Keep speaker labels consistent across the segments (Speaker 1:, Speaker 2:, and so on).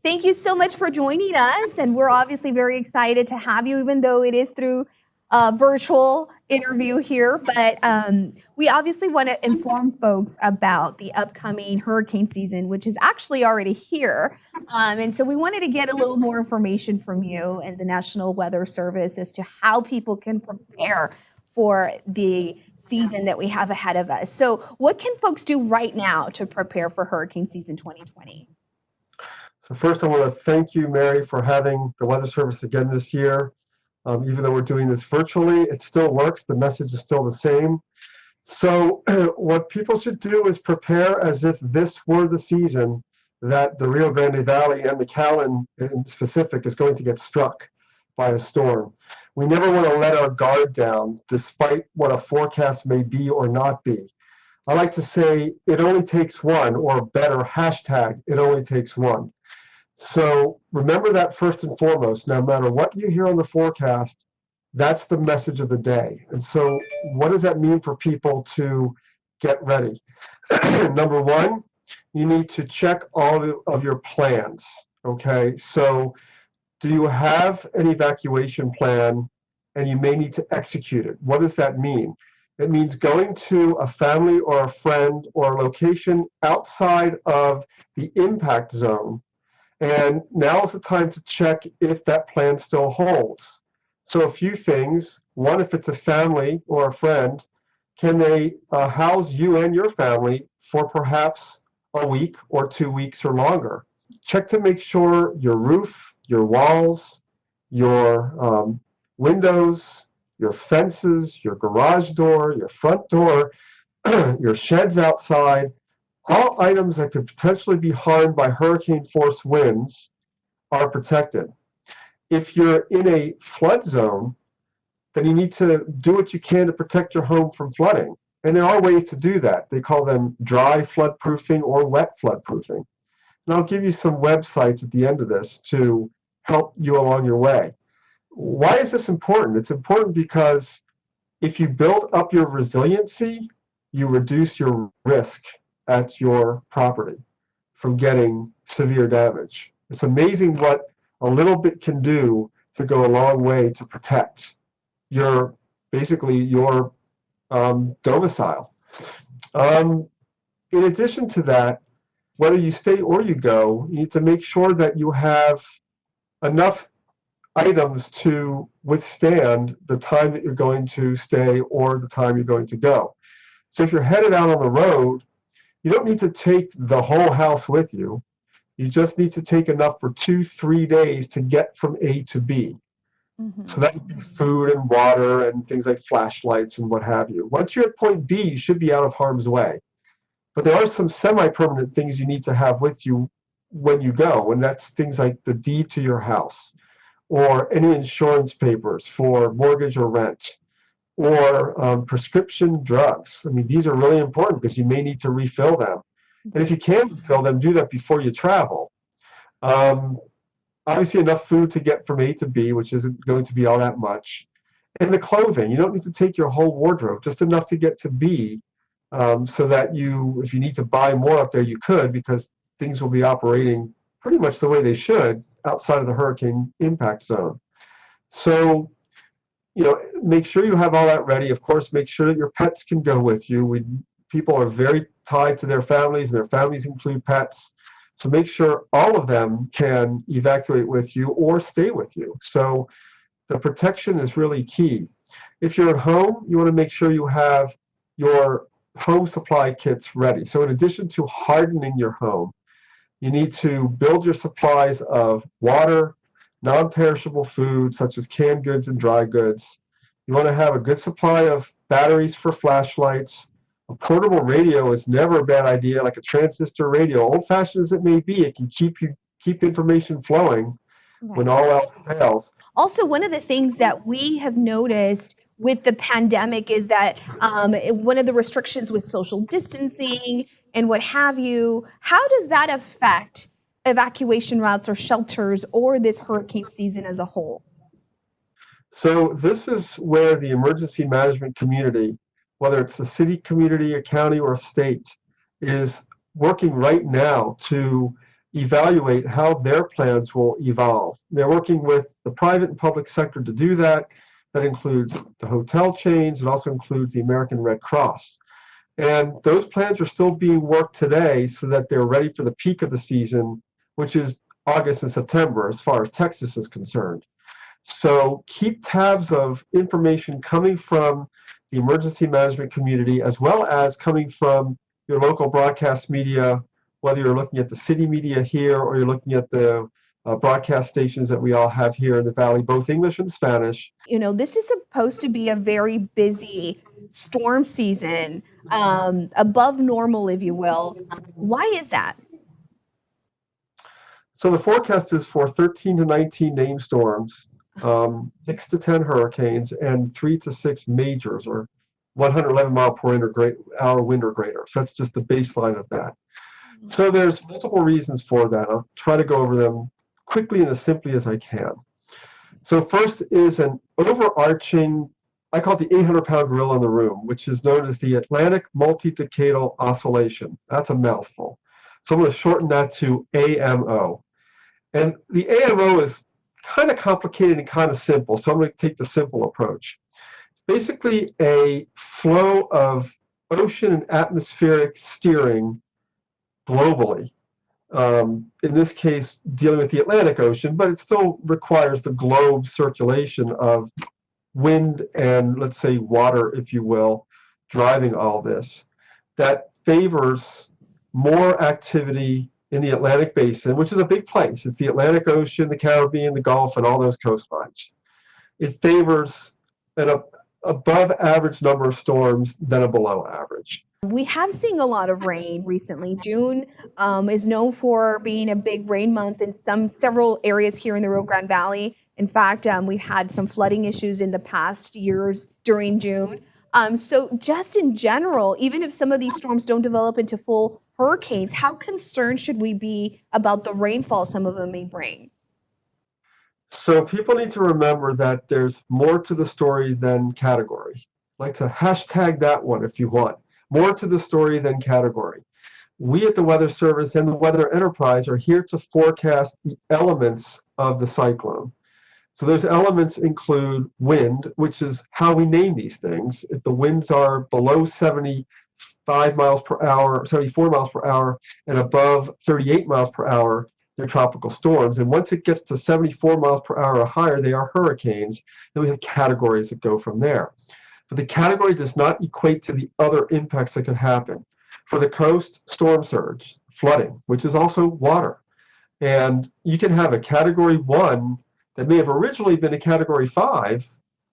Speaker 1: Thank you so much for joining us. And we're obviously very excited to have you, even though it is through a virtual interview here. But we obviously want to inform folks about the upcoming hurricane season, which is actually already here. And so we wanted to get a little more information from you and the National Weather Service as to how people can prepare for the season that we have ahead of us. So what can folks do right now to prepare for hurricane season 2020?
Speaker 2: So first, I want to thank you, Mary, for having the Weather Service again this year. Even though we're doing this virtually, it still works. The message is still the same. So what people should do is prepare as if this were the season that the Rio Grande Valley and McAllen in specific is going to get struck by a storm. We never want to let our guard down, despite what a forecast may be or not be. I like to say it only takes one, or better, hashtag it only takes one. So remember that first and foremost. No matter what you hear on the forecast, that's the message of the day. And so what does that mean for people to get ready? Number one, you need to check all of your plans, okay? So do you have an evacuation plan, and you may need to execute it? What does that mean? It means going to a family or a friend or a location outside of the impact zone. And now is the time to check if that plan still holds. So a few things. One, if it's a family or a friend, can they house you and your family for perhaps a week or 2 weeks or longer? Check to make sure your roof, your walls, your windows, your fences, your garage door, your front door, your sheds outside, all items that could potentially be harmed by hurricane force winds are protected. If you're in a flood zone, then you need to do what you can to protect your home from flooding. And there are ways to do that. They call them dry flood proofing or wet flood proofing. And I'll give you some websites at the end of this to help you along your way. Why is this important? It's important because if you build up your resiliency, you reduce your risk at your property from getting severe damage. It's amazing what a little bit can do to go a long way to protect your, basically your domicile. In addition to that, whether you stay or you go, you need to make sure that you have enough items to withstand the time that you're going to stay or the time you're going to go. So if you're headed out on the road, you don't need to take the whole house with you. You just need to take enough for 2-3 days to get from A to B. Mm-hmm. So that would be food and water and things like flashlights and what have you. Once you're at point B, you should be out of harm's way. But there are some semi-permanent things you need to have with you when you go, and that's things like the deed to your house, or any insurance papers for mortgage or rent, or prescription drugs. I mean, these are really important because you may need to refill them. And if you can refill them, do that before you travel. Obviously, enough food to get from A to B, which isn't going to be all that much. And the clothing, you don't need to take your whole wardrobe, just enough to get to B, so that you, if you need to buy more up there, you could, because things will be operating pretty much the way they should outside of the hurricane impact zone. So, you know, make sure you have all that ready. Of course, make sure that your pets can go with you. People are very tied to their families, and their families include pets. So make sure all of them can evacuate with you or stay with you. So the protection is really key. If you're at home, you want to make sure you have your home supply kits ready. So in addition to hardening your home, you need to build your supplies of water, non-perishable food such as canned goods and dry goods. You want to have a good supply of batteries for flashlights. A portable radio is never a bad idea, like a transistor radio. Old-fashioned as it may be, it can keep information flowing when all else fails.
Speaker 1: Also, one of the things that we have noticed with the pandemic is that one of the restrictions with social distancing and what have you, how does that affect evacuation routes or shelters or this hurricane season as a whole?
Speaker 2: So this is where the emergency management community, whether it's a city community, a county, or a state, is working right now to evaluate how their plans will evolve. They're working with the private and public sector to do that. That includes the hotel chains. It also includes the American Red Cross. And those plans are still being worked today so that they're ready for the peak of the season, which is August and September, as far as Texas is concerned. So keep tabs of information coming from the emergency management community, as well as coming from your local broadcast media, whether you're looking at the city media here or you're looking at the broadcast stations that we all have here in the Valley, both English and Spanish.
Speaker 1: You know, this is supposed to be a very busy storm season, above normal, if you will. Why is that?
Speaker 2: So the forecast is for 13 to 19 named storms, 6 to 10 hurricanes, and 3 to 6 majors, or 111 mile per hour wind or greater. So that's just the baseline of that. So there's multiple reasons for that. I'll try to go over them quickly and as simply as I can. So first is an overarching, I call it the 800-pound gorilla in the room, which is known as the Atlantic Multidecadal Oscillation. That's a mouthful. So I'm going to shorten that to AMO. And the AMO is kind of complicated and kind of simple, so I'm going to take the simple approach. It's basically a flow of ocean and atmospheric steering globally. In this case, dealing with the Atlantic Ocean, but it still requires the globe circulation of wind and, let's say, water, if you will, driving all this. That favors more activity in the Atlantic Basin, which is a big place. It's the Atlantic Ocean, the Caribbean, the Gulf, and all those coastlines. It favors an above average number of storms than a below average.
Speaker 1: We have seen a lot of rain recently. June is known for being a big rain month in several areas here in the Rio Grande Valley. In fact, we've had some flooding issues in the past years during June. So just in general, even if some of these storms don't develop into full hurricanes, how concerned should we be about the rainfall some of them may bring?
Speaker 2: So people need to remember that there's more to the story than category. I'd like to hashtag that one if you want. More to the story than category. We at the Weather Service and the Weather Enterprise are here to forecast the elements of the cyclone. So those elements include wind, which is how we name these things. If the winds are below 75 miles per hour, 74 miles per hour, and above 38 miles per hour, they're tropical storms. And once it gets to 74 miles per hour or higher, they are hurricanes. Then we have categories that go from there. But the category does not equate to the other impacts that could happen. For the coast, storm surge, flooding, which is also water. And you can have a category 1 that may have originally been a category 5,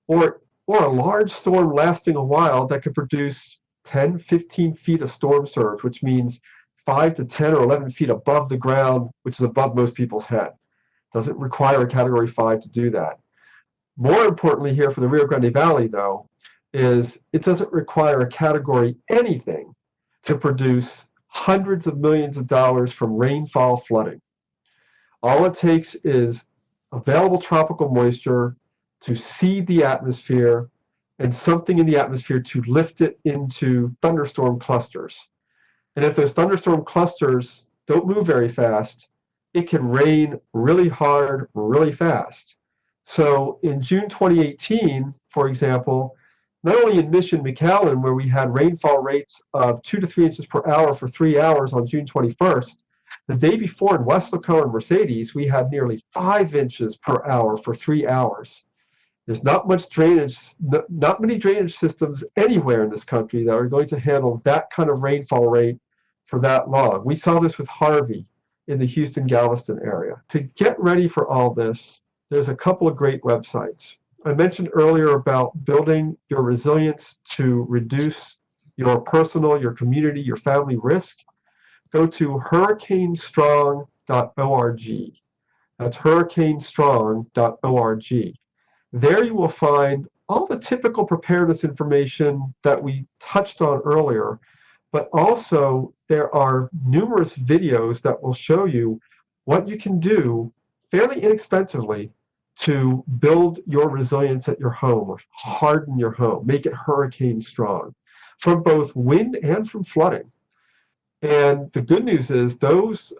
Speaker 2: or a large storm lasting a while that could produce 10, 15 feet of storm surge, which means 5 to 10 or 11 feet above the ground, which is above most people's head. Doesn't require a category 5 to do that. More importantly here for the Rio Grande Valley, though, is it doesn't require a category anything to produce hundreds of millions of dollars from rainfall flooding. All it takes is available tropical moisture to seed the atmosphere and something in the atmosphere to lift it into thunderstorm clusters. And if those thunderstorm clusters don't move very fast, it can rain really hard, really fast. So in June 2018, for example, not only in Mission McAllen, where we had rainfall rates of 2 to 3 inches per hour for 3 hours on June 21st, the day before in Weslaco and Mercedes, we had nearly 5 inches per hour for 3 hours. There's not much drainage, not many drainage systems anywhere in this country that are going to handle that kind of rainfall rate for that long. We saw this with Harvey in the Houston-Galveston area. To get ready for all this, there's a couple of great websites. I mentioned earlier about building your resilience to reduce your personal, your community, your family risk. Go to hurricanestrong.org. That's hurricanestrong.org. There you will find all the typical preparedness information that we touched on earlier, but also there are numerous videos that will show you what you can do fairly inexpensively to build your resilience at your home, or harden your home, make it hurricane strong, from both wind and from flooding. And the good news is those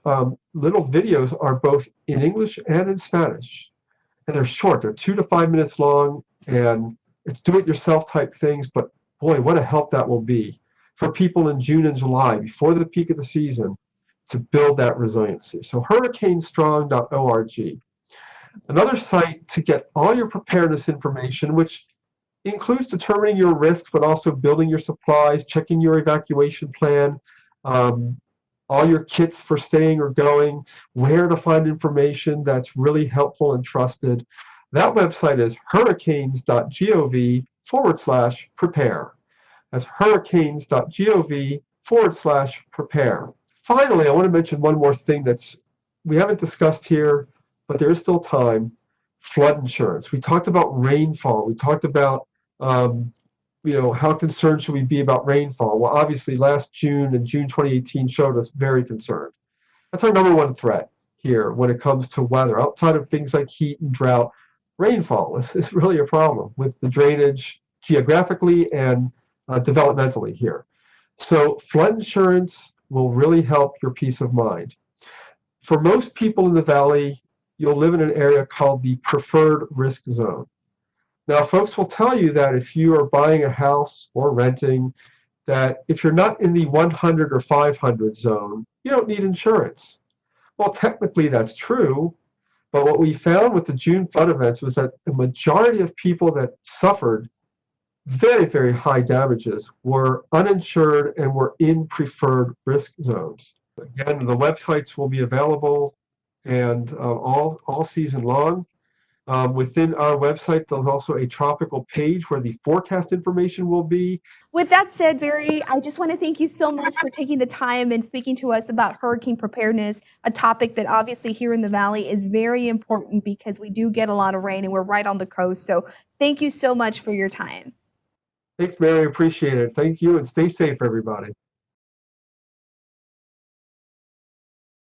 Speaker 2: little videos are both in English and in Spanish. And they're short, they're 2 to 5 minutes long, and it's do-it-yourself type things, but boy, what a help that will be for people in June and July, before the peak of the season, to build that resiliency. So hurricanestrong.org. Another site to get all your preparedness information, which includes determining your risks, but also building your supplies, checking your evacuation plan, all your kits for staying or going, where to find information that's really helpful and trusted. That website is hurricanes.gov/prepare. That's hurricanes.gov/prepare. Finally, I want to mention one more thing we haven't discussed here, but there is still time. Flood insurance. We talked about rainfall. We talked about how concerned should we be about rainfall? Well, obviously, last June and June 2018 showed us very concerned. That's our number one threat here when it comes to weather. Outside of things like heat and drought, rainfall is really a problem with the drainage geographically and developmentally here. So flood insurance will really help your peace of mind. For most people in the valley, you'll live in an area called the preferred risk zone. Now, folks will tell you that if you are buying a house or renting, that if you're not in the 100 or 500 zone, you don't need insurance. Well, technically that's true, but what we found with the June flood events was that the majority of people that suffered very, very high damages were uninsured and were in preferred risk zones. Again, the websites will be available and all season long. Within our website, there's also a tropical page where the forecast information will be.
Speaker 1: With that said, Barry, I just want to thank you so much for taking the time and speaking to us about hurricane preparedness, a topic that obviously here in the Valley is very important because we do get a lot of rain and we're right on the coast. So thank you so much for your time.
Speaker 2: Thanks, Mary. Appreciate it. Thank you, and stay safe, everybody.